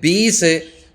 20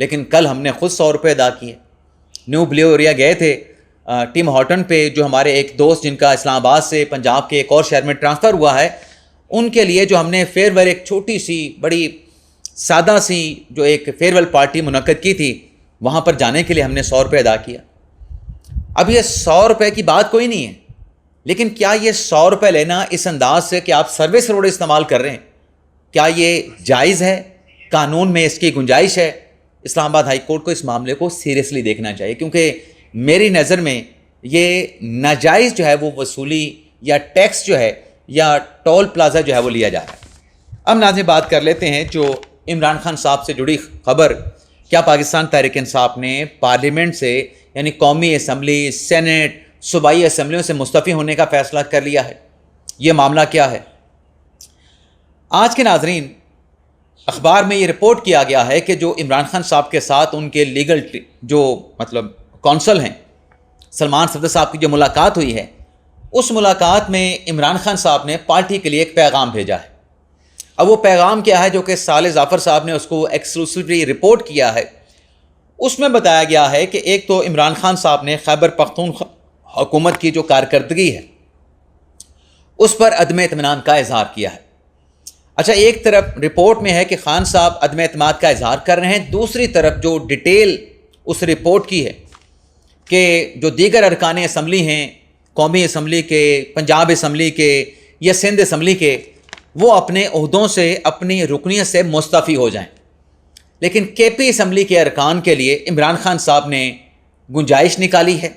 لیکن کل ہم نے خود 100 روپے ادا کیے. نیو بلیو ایریا گئے تھے ٹیم ہارٹن پہ، جو ہمارے ایک دوست جن کا اسلام آباد سے پنجاب کے ایک اور شہر میں ٹرانسفر ہوا ہے، ان کے لیے جو ہم نے فیئر ویل ایک چھوٹی سی بڑی سادہ سی جو ایک فیئر ویل پارٹی منعقد کی تھی، وہاں پر جانے کے لیے ہم نے 100 روپے ادا کیا. اب یہ 100 روپے کی بات کوئی نہیں ہے، لیکن کیا یہ 100 روپے لینا اس انداز سے کہ آپ سروس روڈ استعمال کر رہے ہیں، کیا یہ جائز ہے؟ قانون میں اس کی گنجائش ہے؟ اسلام آباد ہائی کورٹ کو اس معاملے کو سیریسلی دیکھنا چاہیے، کیونکہ میری نظر میں یہ ناجائز جو ہے وہ وصولی یا ٹیکس جو ہے یا ٹول پلازا جو ہے وہ لیا جا رہا ہے. اب ناظرین بات کر لیتے ہیں جو عمران خان صاحب سے جڑی خبر. کیا پاکستان تحریک انصاف نے پارلیمنٹ سے یعنی قومی اسمبلی، سینٹ، صوبائی اسمبلیوں سے مستعفی ہونے کا فیصلہ کر لیا ہے؟ یہ معاملہ کیا ہے؟ آج کے ناظرین اخبار میں یہ رپورٹ کیا گیا ہے کہ جو عمران خان صاحب کے ساتھ ان کے لیگل جو کونسل ہیں سلمان صفدر صاحب کی جو ملاقات ہوئی ہے، اس ملاقات میں عمران خان صاحب نے پارٹی کے لیے ایک پیغام بھیجا ہے. اب وہ پیغام کیا ہے جو کہ صالح ظفر صاحب نے اس کو ایکسکلوسیولی رپورٹ کیا ہے؟ اس میں بتایا گیا ہے کہ ایک تو عمران خان صاحب نے خیبر پختونخوا حکومت کی جو کارکردگی ہے اس پر عدم اطمینان کا اظہار کیا ہے. اچھا، ایک طرف رپورٹ میں ہے کہ خان صاحب عدم اعتماد کا اظہار کر رہے ہیں، دوسری طرف جو ڈیٹیل اس رپورٹ کی ہے کہ جو دیگر ارکان اسمبلی ہیں، قومی اسمبلی کے، پنجاب اسمبلی کے یا سندھ اسمبلی کے، وہ اپنے عہدوں سے، اپنی رکنیت سے مستعفی ہو جائیں. لیکن کے پی اسمبلی کے ارکان کے لیے عمران خان صاحب نے گنجائش نکالی ہے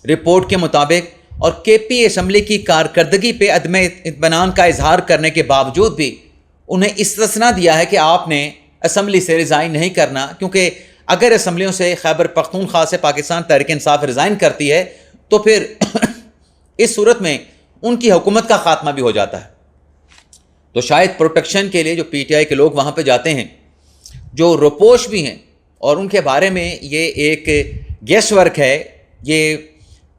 رپورٹ کے مطابق، اور کے پی اسمبلی کی کارکردگی پہ عدم اطمینان کا اظہار کرنے کے باوجود بھی انہیں استثنا دیا ہے کہ آپ نے اسمبلی سے ریزائن نہیں کرنا، کیونکہ اگر اسمبلیوں سے خیبر پختونخوا سے پاکستان تحریک انصاف ریزائن کرتی ہے تو پھر اس صورت میں ان کی حکومت کا خاتمہ بھی ہو جاتا ہے. تو شاید پروٹیکشن کے لیے جو پی ٹی آئی کے لوگ وہاں پہ جاتے ہیں، جو روپوش بھی ہیں، اور ان کے بارے میں یہ ایک گیس ورک ہے، یہ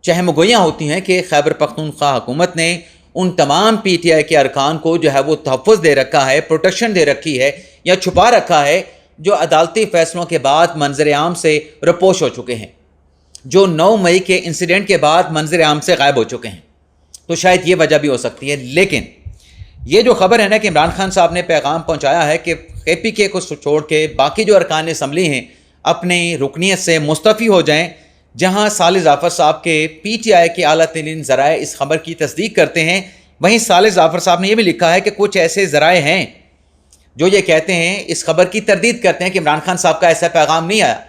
چہم گوئیاں ہوتی ہیں کہ خیبر پختونخوا حکومت نے ان تمام پی ٹی آئی کے ارکان کو جو ہے وہ تحفظ دے رکھا ہے، پروٹیکشن دے رکھی ہے یا چھپا رکھا ہے، جو عدالتی فیصلوں کے بعد منظر عام سے رپوش ہو چکے ہیں، جو 9 مئی کے انسیڈنٹ کے بعد منظر عام سے غائب ہو چکے ہیں. تو شاید یہ وجہ بھی ہو سکتی ہے. لیکن یہ جو خبر ہے نا کہ عمران خان صاحب نے پیغام پہنچایا ہے کہ کے پی کے کو چھوڑ کے باقی جو ارکان اسمبلی ہیں اپنی رکنیت سے مستعفی ہو جائیں، جہاں صالح ظفر صاحب کے پی ٹی آئی کے اعلیٰ ترین ذرائع اس خبر کی تصدیق کرتے ہیں. وہیں صالح ظفر صاحب نے یہ بھی لکھا ہے کہ کچھ ایسے ذرائع ہیں جو یہ کہتے ہیں، اس خبر کی تردید کرتے ہیں کہ عمران خان صاحب کا ایسا پیغام نہیں آیا،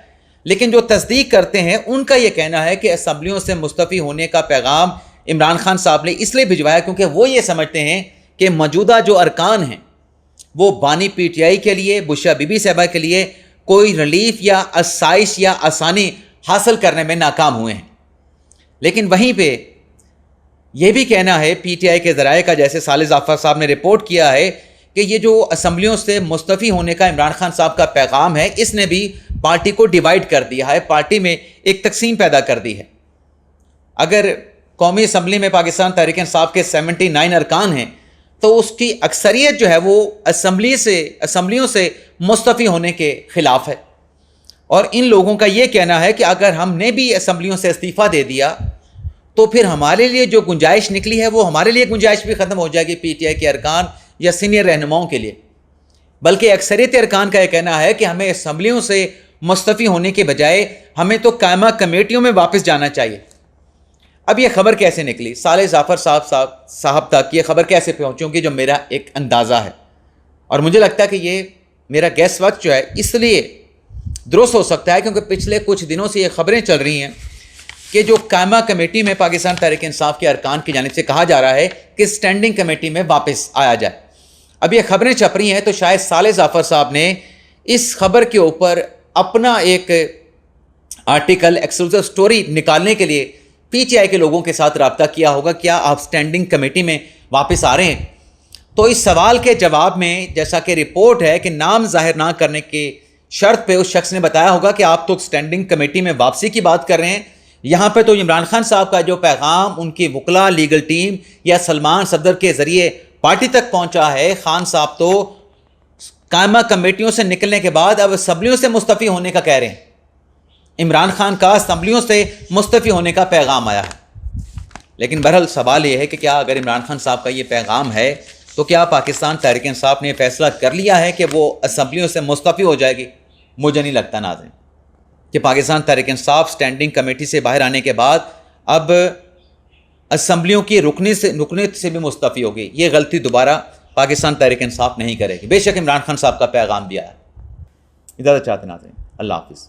لیکن جو تصدیق کرتے ہیں ان کا یہ کہنا ہے کہ اسمبلیوں سے مستعفی ہونے کا پیغام عمران خان صاحب نے اس لیے بھجوایا کیونکہ وہ یہ سمجھتے ہیں کہ موجودہ جو ارکان ہیں وہ بانی پی ٹی آئی کے لیے، بشرا بی بی صاحبہ کے لیے کوئی ریلیف یا آسائش یا آسانی حاصل کرنے میں ناکام ہوئے ہیں. لیکن وہیں پہ یہ بھی کہنا ہے پی ٹی آئی کے ذرائع کا، جیسے صالح ظفر صاحب نے رپورٹ کیا ہے، کہ یہ جو اسمبلیوں سے مستعفی ہونے کا عمران خان صاحب کا پیغام ہے، اس نے بھی پارٹی کو ڈیوائیڈ کر دیا ہے، پارٹی میں ایک تقسیم پیدا کر دی ہے. اگر قومی اسمبلی میں پاکستان تحریک انصاف کے 79 ارکان ہیں تو اس کی اکثریت جو ہے وہ اسمبلیوں سے مستعفی ہونے کے خلاف ہے. اور ان لوگوں کا یہ کہنا ہے کہ اگر ہم نے بھی اسمبلیوں سے استعفیٰ دے دیا تو پھر ہمارے لیے جو گنجائش نکلی ہے وہ ہمارے لیے گنجائش بھی ختم ہو جائے گی پی ٹی آئی کے ارکان یا سینئر رہنماؤں کے لیے. بلکہ اکثریت ارکان کا یہ کہنا ہے کہ ہمیں اسمبلیوں سے مستعفی ہونے کے بجائے ہمیں تو قائمہ کمیٹیوں میں واپس جانا چاہیے. اب یہ خبر کیسے نکلی؟ صالح ظفر صاحب تک یہ خبر کیسے پہنچی ہوگی؟ جو میرا ایک اندازہ ہے، اور مجھے لگتا ہے کہ یہ میرا گیس وقت جو ہے اس لیے درست ہو سکتا ہے کیونکہ پچھلے کچھ دنوں سے یہ خبریں چل رہی ہیں کہ جو قائمہ کمیٹی میں پاکستان تحریک انصاف کے ارکان کی جانب سے کہا جا رہا ہے کہ اسٹینڈنگ کمیٹی میں واپس آیا جائے. اب یہ خبریں چھپ رہی ہیں تو شاید صالح ظفر صاحب نے اس خبر کے اوپر اپنا ایک آرٹیکل، ایکسکلوسیو سٹوری نکالنے کے لیے پی ٹی آئی کے لوگوں کے ساتھ رابطہ کیا ہوگا، کیا آپ اسٹینڈنگ کمیٹی میں واپس آ رہے ہیں؟ تو اس سوال کے جواب میں جیسا کہ رپورٹ ہے کہ نام ظاہر نہ کرنے کی شرط پہ اس شخص نے بتایا ہوگا کہ آپ تو اسٹینڈنگ کمیٹی میں واپسی کی بات کر رہے ہیں. یہاں پہ تو عمران خان صاحب کا جو پیغام ان کی وکلا، لیگل ٹیم یا سلمان صفدر کے ذریعے پارٹی تک پہنچا ہے، خان صاحب تو قائمہ کمیٹیوں سے نکلنے کے بعد اب اسمبلیوں سے مستعفی ہونے کا کہہ رہے ہیں۔ عمران خان کا اسمبلیوں سے مستعفی ہونے کا پیغام آیا ہے، لیکن بہرحال سوال یہ ہے کہ کیا اگر عمران خان صاحب کا یہ پیغام ہے تو کیا پاکستان تحریک انصاف نے یہ فیصلہ کر لیا ہے کہ وہ اسمبلیوں سے مستعفی ہو جائے گی؟ مجھے نہیں لگتا ناظرین کہ پاکستان تحریک انصاف سٹینڈنگ کمیٹی سے باہر آنے کے بعد اب اسمبلیوں کی رکنیت سے بھی مستعفی ہوگی۔ یہ غلطی دوبارہ پاکستان تحریک انصاف نہیں کرے گی۔ بے شک عمران خان صاحب کا پیغام دیا ہے۔ اجازت چاہتے ناظرین، اللہ حافظ۔